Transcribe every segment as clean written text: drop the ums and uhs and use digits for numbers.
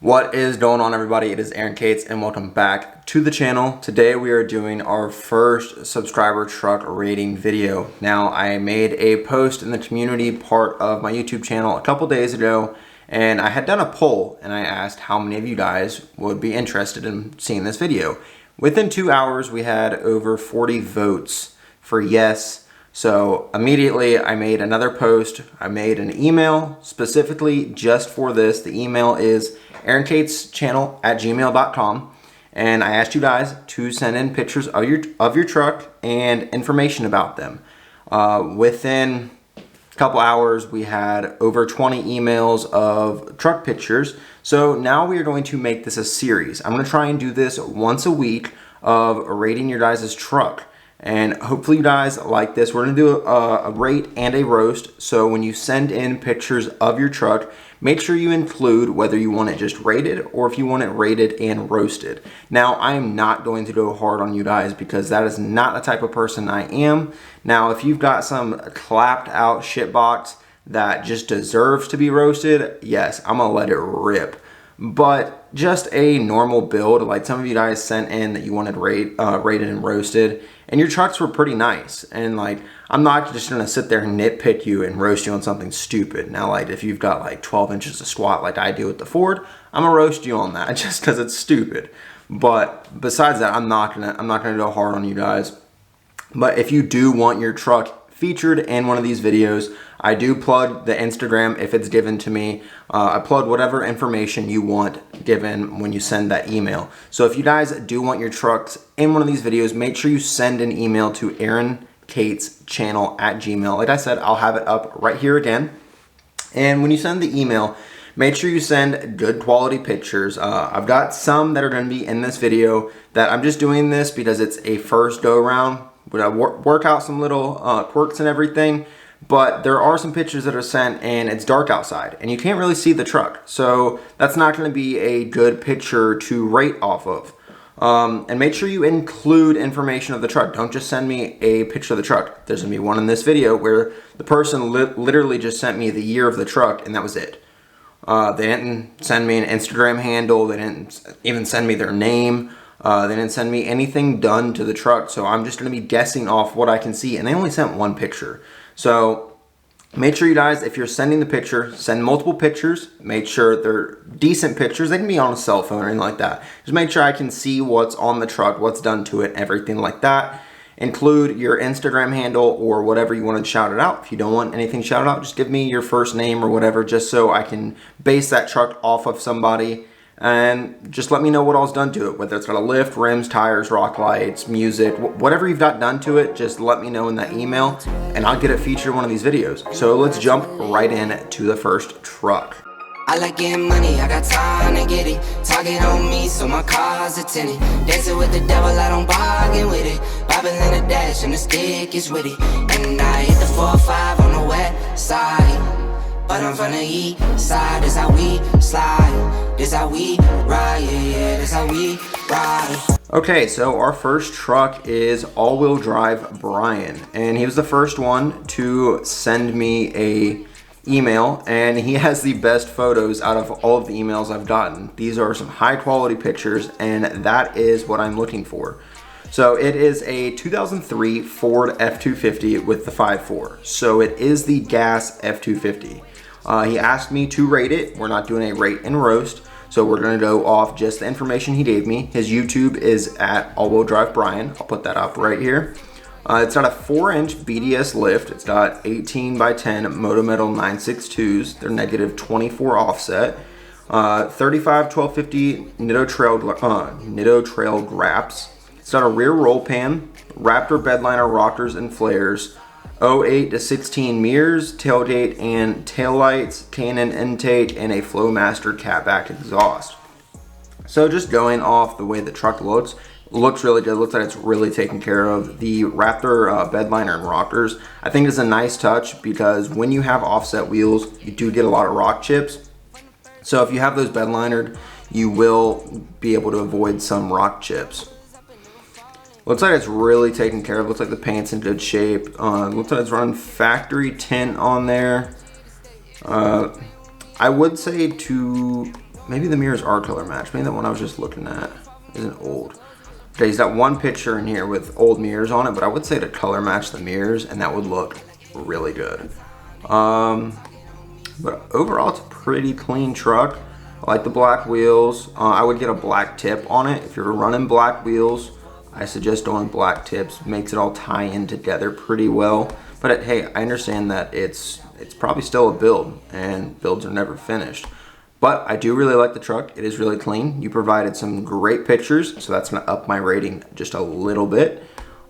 What is going on, everybody? It is Aaron Cates and welcome back to the channel. Today we are doing our first subscriber truck rating video. Now, I made a post in the community part of my YouTube channel a couple days ago, and I had done a poll and I asked how many of you guys would be interested in seeing this video. Within 2 hours, we had over 40 votes for yes. So immediately I made another post. I made an email specifically just for this. The email is aaroncatechannel@gmail.com, and I asked you guys to send in pictures of your truck and information about them. Within a couple hours, we had over 20 emails of truck pictures. So now we are going to make this a series. I'm going to try and do this once a week of rating your guys' truck. And hopefully you guys like this. We're going to do a rate and a roast. So when you send in pictures of your truck, make sure you include whether you want it just rated or if you want it rated and roasted. Now, I am not going to go hard on you guys because that is not the type of person I am. Now, if you've got some clapped out shitbox that just deserves to be roasted, yes, I'm going to let it rip. But just a normal build, like some of you guys sent in that you wanted rated and roasted, and your trucks were pretty nice. And like, I'm not just gonna sit there and nitpick you and roast you on something stupid. Now, like if you've got like 12 inches of squat like I do with the Ford, I'm gonna roast you on that just because it's stupid. But besides that, I'm not gonna go hard on you guys. But if you do want your truck featured in one of these videos, I do plug the Instagram if it's given to me. I plug whatever information you want given when you send that email. So if you guys do want your trucks in one of these videos, make sure you send an email to aaroncatechannel@gmail. Like I said, I'll have it up right here again. And when you send the email, make sure you send good quality pictures. I've got some that are going to be in this video that I'm just doing this because it's a first go around. But I work out some little quirks and everything. But there are some pictures that are sent and it's dark outside and you can't really see the truck. So that's not going to be a good picture to rate off of. And make sure you include information of the truck. Don't just send me a picture of the truck. There's going to be one in this video where the person literally just sent me the year of the truck and that was it. They didn't send me an Instagram handle. They didn't even send me their name. They didn't send me anything done to the truck. So I'm just going to be guessing off what I can see. And they only sent one picture. So make sure you guys, if you're sending the picture, send multiple pictures. Make sure they're decent pictures. They can be on a cell phone or anything like that. Just make sure I can see what's on the truck, what's done to it, everything like that. Include your Instagram handle or whatever you want to shout it out. If you don't want anything shouted out, just give me your first name or whatever, just so I can base that truck off of somebody. And just let me know what all's done to it, whether it's got a lift, rims, tires, rock lights, music, whatever you've got done to it, just let me know in that email and I'll get it featured in one of these videos. So let's jump right into the first truck. I like getting money, I got time to get it. Target on me, so my car's a tinny. Dancing with the devil, I don't bargain with it. Bobbing in a dash and the stick is with it. And I hit the 4-5 on the west side, but I'm from the east side. This how we slide. This how we ride, yeah, this how we ride. Okay, so our first truck is all-wheel drive Brian, and he was the first one to send me a email, and he has the best photos out of all of the emails I've gotten. These are some high-quality pictures, and that is what I'm looking for. So it is a 2003 Ford F-250 with the 5.4. So it is the gas F-250. He asked me to rate it. We're not doing a rate and roast, so we're going to go off just the information he gave me. His YouTube is at All-Wheel Drive Brian. I'll put that up right here. It's got a 4-inch BDS lift. It's got 18 by 10 Motometal 962s. They're negative 24 offset. 35 1250 Nitto Trail graps. It's got a rear roll pan, Raptor bedliner rockers and flares, 08 to 16 mirrors, tailgate and taillights, Canon intake, and a Flowmaster catback exhaust. So just going off the way the truck looks really good. Looks like it's really taken care of. The Raptor bedliner and rockers, I think, is a nice touch because when you have offset wheels, you do get a lot of rock chips. So if you have those bedlinered, you will be able to avoid some rock chips. Looks like it's really taken care of. Looks like the paint's in good shape. Looks like it's running factory tint on there. I would say to maybe the mirrors are color matched. Maybe that one I was just looking at isn't old. Okay, he's got one picture in here with old mirrors on it, but I would say to color match the mirrors, and that would look really good. But overall, it's a pretty clean truck. I like the black wheels. I would get a black tip on it. If you're running black wheels, I suggest going black tips. Makes it all tie in together pretty well. But hey, I understand that it's probably still a build, and builds are never finished. But I do really like the truck. It is really clean. You provided some great pictures, so that's gonna up my rating just a little bit.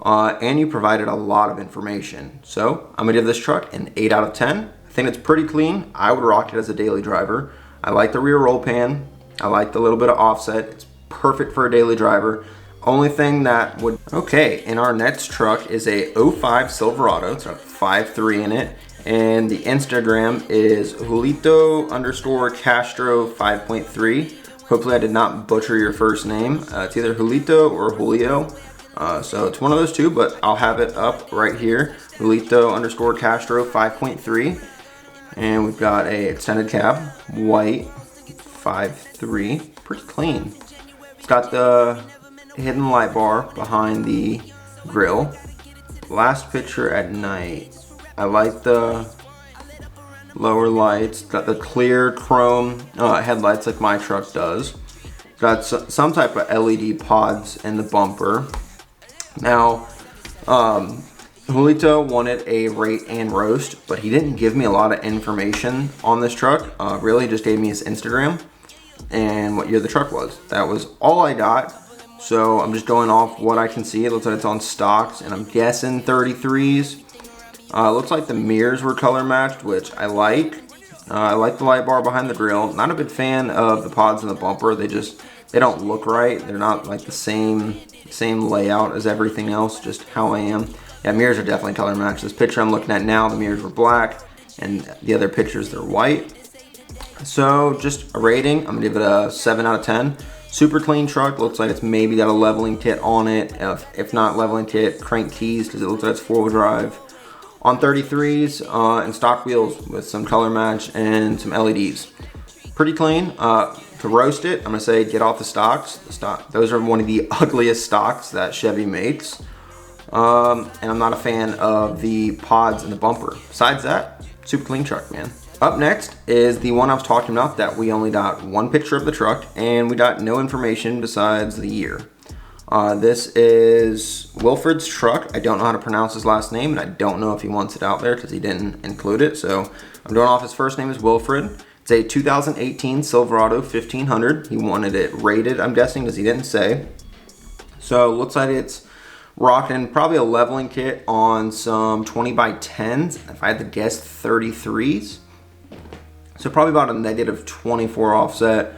And you provided a lot of information. So I'm gonna give this truck an 8 out of 10. I think it's pretty clean. I would rock it as a daily driver. I like the rear roll pan. I like the little bit of offset. It's perfect for a daily driver. Only thing that would... Okay, and our next truck is a 05 Silverado. It's got 5.3 in it. And the Instagram is Julito_Castro 5.3. Hopefully I did not butcher your first name. It's either Julito or Julio. So it's one of those two, but I'll have it up right here. Julito_Castro 5.3. And we've got a extended cab, white, 5.3. Pretty clean. It's got the hidden light bar behind the grill. Last picture at night. I like the lower lights. Got the clear chrome headlights like my truck does. Got some type of LED pods in the bumper. Now, Julito wanted a rate and roast, but he didn't give me a lot of information on this truck. Really just gave me his Instagram and what year the truck was. That was all I got. So I'm just going off what I can see. It looks like it's on stocks, and I'm guessing 33s. Looks like the mirrors were color matched, which I like. I like the light bar behind the grill. Not a big fan of the pods in the bumper. They don't look right. They're not like the same layout as everything else, just how I am. Yeah, mirrors are definitely color matched. This picture I'm looking at now, the mirrors were black, and the other pictures, they're white. So just a rating, I'm gonna give it a 7 out of 10. Super clean truck. Looks like it's maybe got a leveling kit on it. If not leveling kit, crank keys, because it looks like it's 4-wheel drive. On 33s and stock wheels with some color match and some LEDs. Pretty clean. To roast it, I'm gonna say get off the stocks. Those are one of the ugliest stocks that Chevy makes. And I'm not a fan of the pods in the bumper. Besides that, super clean truck, man. Up next is the one I was talking about that we only got one picture of the truck and we got no information besides the year. This is Wilfred's truck. I don't know how to pronounce his last name, and I don't know if he wants it out there because he didn't include it. So I'm going off his first name is Wilfred. It's a 2018 Silverado 1500. He wanted it rated, I'm guessing, because he didn't say. So it looks like it's rocking probably a leveling kit on some 20x10s. If I had to guess, 33s. So probably about a -24 offset.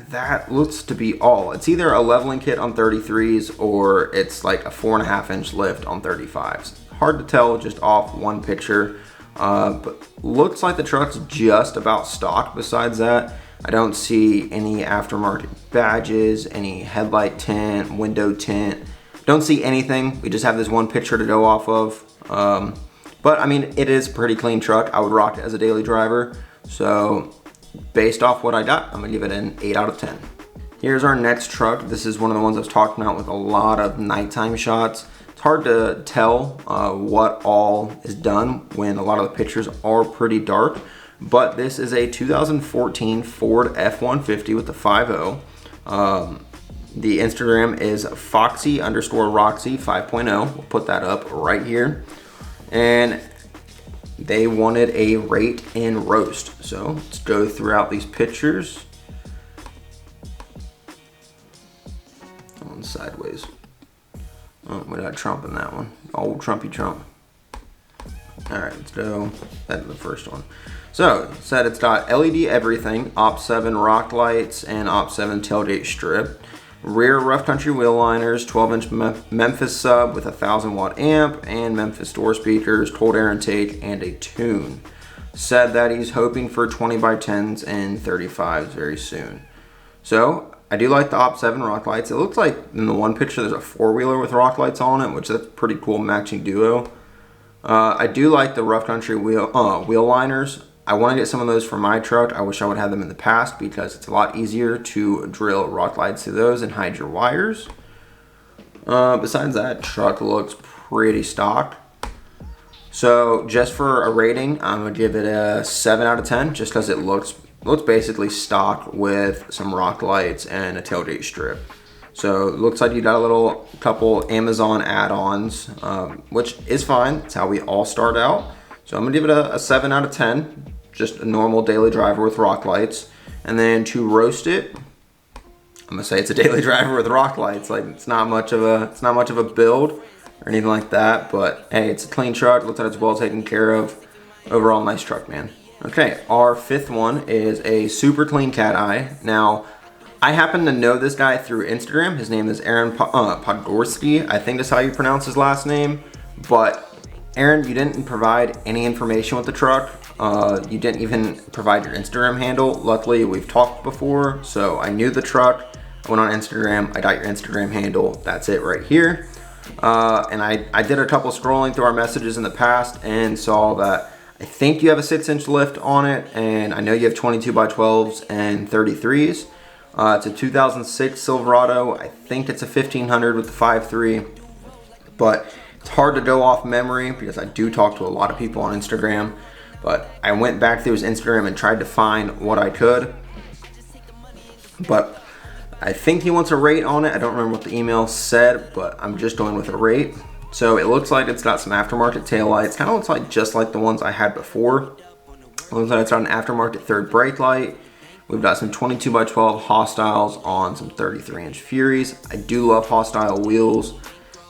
That looks to be all. It's either a leveling kit on 33s or it's like a 4.5-inch lift on 35s. Hard to tell just off one picture, but looks like the truck's just about stock. Besides that, I don't see any aftermarket badges, any headlight tint, window tint. Don't see anything. We just have this one picture to go off of. But I mean, it is a pretty clean truck. I would rock it as a daily driver. So based off what I got, I'm gonna give it an 8 out of 10. Here's our next truck. This is one of the ones I was talking about with a lot of nighttime shots. It's hard to tell what all is done when a lot of the pictures are pretty dark, but this is a 2014 Ford F-150 with the 5.0. The Instagram is Foxy_Roxy 5.0. We'll put that up right here. And they wanted a rate and roast. So let's go throughout these pictures. On sideways. Oh, we got Trump in that one. Old Trumpy Trump. All right, let's go. That's the first one. So it said it's got LED everything, OP7 rock lights, and OP7 tailgate strip. Rear rough country wheel liners, 12-inch Memphis sub with a 1,000-watt amp, and Memphis door speakers, cold air intake, and a tune. Said that he's hoping for 20x10s and 35s very soon. So I do like the OP7 rock lights. It looks like in the one picture there's a four-wheeler with rock lights on it, which that's a pretty cool matching duo. I do like the rough country wheel liners. I want to get some of those for my truck. I wish I would have them in the past because it's a lot easier to drill rock lights through those and hide your wires. Besides that, truck looks pretty stock. So just for a rating, I'm gonna give it a 7 out of 10, just because it looks basically stock with some rock lights and a tailgate strip. So it looks like you got a couple Amazon add-ons, which is fine. It's how we all start out. So I'm gonna give it a 7 out of 10, just a normal daily driver with rock lights. And then to roast it, I'm gonna say it's a daily driver with rock lights. Like it's not much of a build or anything like that, but hey, it's a clean truck. Looks like it's well taken care of. Overall, nice truck, man. Okay, our fifth one is a super clean cat eye. Now, I happen to know this guy through Instagram. His name is Aaron Podgorski. I think that's how you pronounce his last name. But Aaron, you didn't provide any information with the truck. You didn't even provide your Instagram handle. Luckily, we've talked before, so I knew the truck. I went on Instagram, I got your Instagram handle. That's it right here. And I did a couple scrolling through our messages in the past and saw that I think you have a 6-inch lift on it, and I know you have 22x12s and 33s. It's a 2006 Silverado. I think it's a 1500 with the 5.3, but it's hard to go off memory because I do talk to a lot of people on Instagram. But I went back through his Instagram and tried to find what I could. But I think he wants a rate on it. I don't remember what the email said, but I'm just going with a rate. So it looks like it's got some aftermarket taillights. Kind of looks like just like the ones I had before. It looks like it's got an aftermarket third brake light. We've got some 22x12 Hostiles on some 33-inch Furies. I do love Hostile wheels.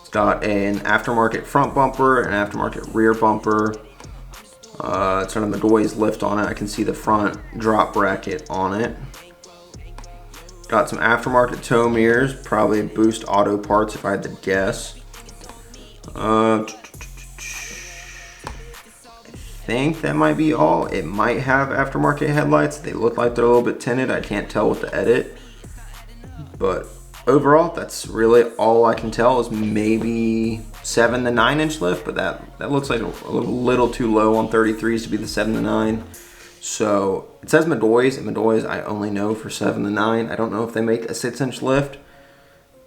It's got an aftermarket front bumper, an aftermarket rear bumper. It's got a McGoy's lift on it. I can see the front drop bracket on it. Got some aftermarket tow mirrors, probably Boost Auto parts if I had to guess. I think that might be all. It might have aftermarket headlights. They look like they're a little bit tinted. I can't tell with the edit. But overall, that's really all I can tell is maybe 7 to 9 inch lift, but that looks like a little too low on 33s to be the 7 to 9. So it says Midori's, and Midori's I only know for 7 to 9. I don't know if they make a 6-inch lift,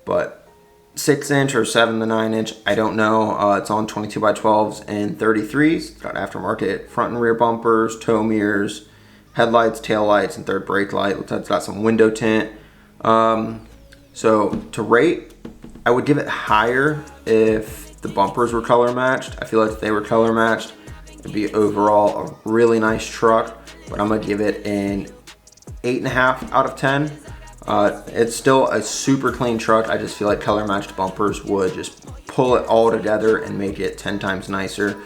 but 6-inch or 7 to 9 inch, I don't know. It's on 22x12s and 33s. It's got aftermarket front and rear bumpers, tow mirrors, headlights, tail lights, and third brake light. Looks like it's got some window tint. So to rate, I would give it higher if the bumpers were color matched. I feel like if they were color matched, it'd be overall a really nice truck, but I'm gonna give it an 8.5 out of 10. It's still a super clean truck. I just feel like color matched bumpers would just pull it all together and make it 10 times nicer.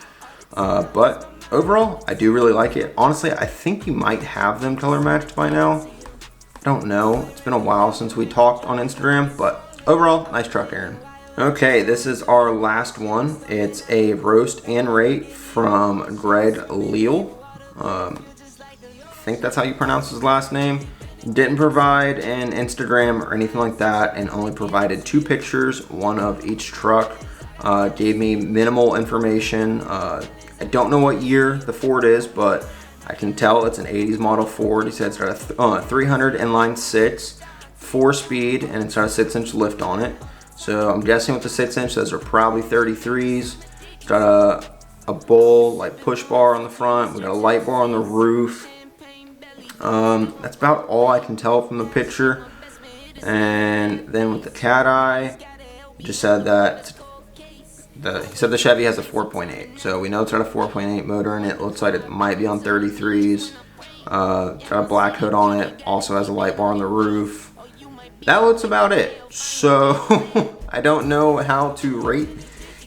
But overall, I do really like it. Honestly, I think you might have them color matched by now. I don't know. It's been a while since we talked on Instagram, but overall, nice truck, Aaron. Okay, this is our last one. It's a roast and rate from Greg Leal. I think that's how you pronounce his last name. Didn't provide an Instagram or anything like that, and only provided 2 pictures, one of each truck. Gave me minimal information. I don't know what year the Ford is, but I can tell it's an 80s model Ford. He said it's got a 300 inline 6, 4-speed, and it's got a 6-inch lift on it. So I'm guessing with the 6-inch, those are probably 33s. It's got a bull, like push bar on the front. We got a light bar on the roof. That's about all I can tell from the picture. And then with the cat eye, he just said that he said the Chevy has a 4.8. So we know it's got a 4.8 motor in it. Looks like it might be on 33s. Got a black hood on it. Also has a light bar on the roof. That looks about it. So I don't know how to rate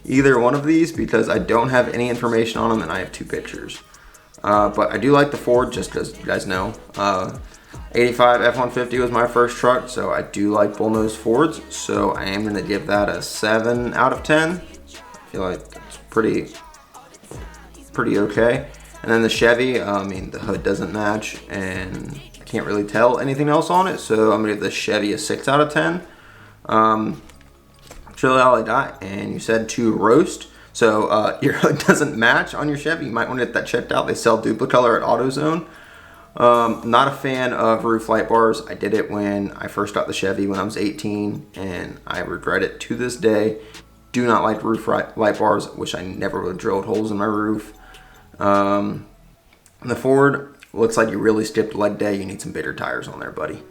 either one of these because I don't have any information on them and I have 2 pictures. But I do like the Ford, just because you guys know. 85 F-150 was my first truck, so I do like bullnose Fords. So I am going to give that a 7 out of 10. I feel like that's pretty okay. And then the Chevy, I mean, the hood doesn't match, and I can't really tell anything else on it. So I'm going to give the Chevy a 6 out of 10. That's really all I got. And you said to roast. So your hood doesn't match on your Chevy, you might want to get that checked out. They sell Duplicolor at AutoZone. Not a fan of roof light bars. I did it when I first got the Chevy when I was 18, and I regret it to this day. Do not like roof light bars. Wish I never would have drilled holes in my roof. The Ford looks like you really skipped leg day. You need some bigger tires on there, buddy.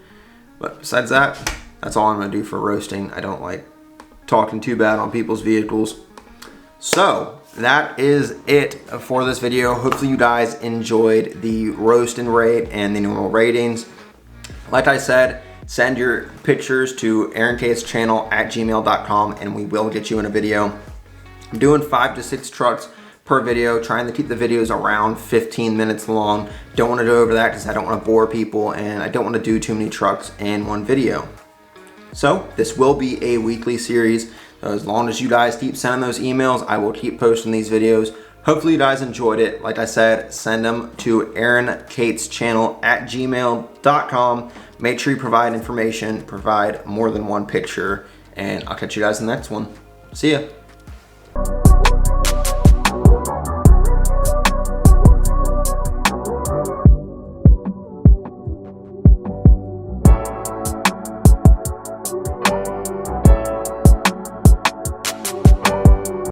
But besides that, that's all I'm gonna do for roasting. I don't like talking too bad on people's vehicles. So that is it for this video. Hopefully you guys enjoyed the roast and rate and the normal ratings. Like I said, send your pictures to aaronkatechannel@gmail.com and we will get you in a video. I'm doing 5 to 6 trucks per video, trying to keep the videos around 15 minutes long. Don't want to go over that because I don't want to bore people and I don't want to do too many trucks in one video. So this will be a weekly series. As long as you guys keep sending those emails, I will keep posting these videos. Hopefully you guys enjoyed it. Like I said, send them to aaronkatechannel@gmail.com. Make sure you provide information, provide more than one picture, and I'll catch you guys in the next one. See ya.